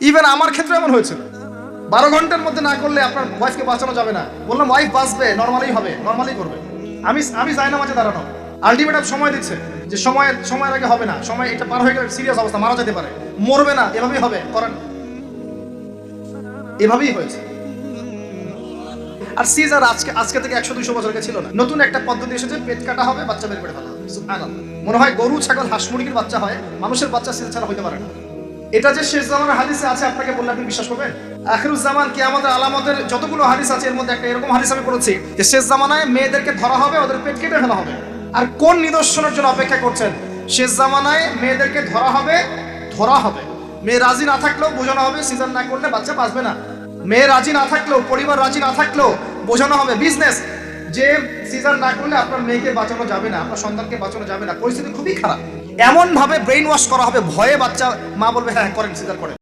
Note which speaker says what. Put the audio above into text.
Speaker 1: Even আমার ক্ষেত্রে এমন হয়েছিল, 12 ঘন্টার মধ্যে না করলে আপনার ওয়াইফকে বাঁচানো যাবে না। বললাম ওয়াইফ বাঁচবে, নর্মালি হবে, নর্মালি করবে। আমি যাই না মাঝে দাঁড়ানো, আলটিমেটাম সময় দিচ্ছে যে সময়ের আগে হবে না, সময় এটা পার হয়ে গেলে সিরিয়াস অবস্থা, মারা যেতে পারে, মরবে না, এভাবেই হবে, করেন। এভাবেই হয়েছে। আর সিজার আজকে থেকে 100-200 বছর আগে ছিল না, নতুন একটা পদ্ধতি এসেছে, পেট কাটা হবে, বাচ্চা বের করে ফেলা হবে। সুবহানাল্লাহ। মনে হয় গরু, ছাগল, হাঁস মুরগির বাচ্চা হয়, মানুষের বাচ্চা সিজার ছাড়া হইতে পারে না। এটা যে শেষ জামানের হাদিসে আছে, আপনাকে বললে আপনি বিশ্বাস করবেন? আখিরুজ জামান, কিয়ামতের আলামতের যতগুলো হাদিস আছে এর মধ্যে একটা এরকম হাদিস আমি পড়েছি যে শেষ জামানায় মেয়েদেরকে ধরা হবে, ওদের পেট কেটে ফেলা হবে। আর কোন নিদর্শনের জন্য অপেক্ষা করছেন? শেষ জামানায় মেয়েদেরকে ধরা হবে। মেয়ে রাজি না থাকলেও বোঝানো হবে সিজার না করলে বাচ্চা বাঁচবে না। মেয়ে রাজি না থাকলেও, পরিবার রাজি না থাকলেও বোঝানো হবে বিজনেস যে সিজার না করলে আপনার মেয়েকে বাঁচানো যাবে না, আপনার সন্তানকে বাঁচানো যাবে না, পরিস্থিতি খুবই খারাপ। এমন ভাবে ব্রেইন ওয়াশ করা হবে, ভয়ে বাচ্চা মা বলবে হ্যাঁ করেন, সিজার করেন।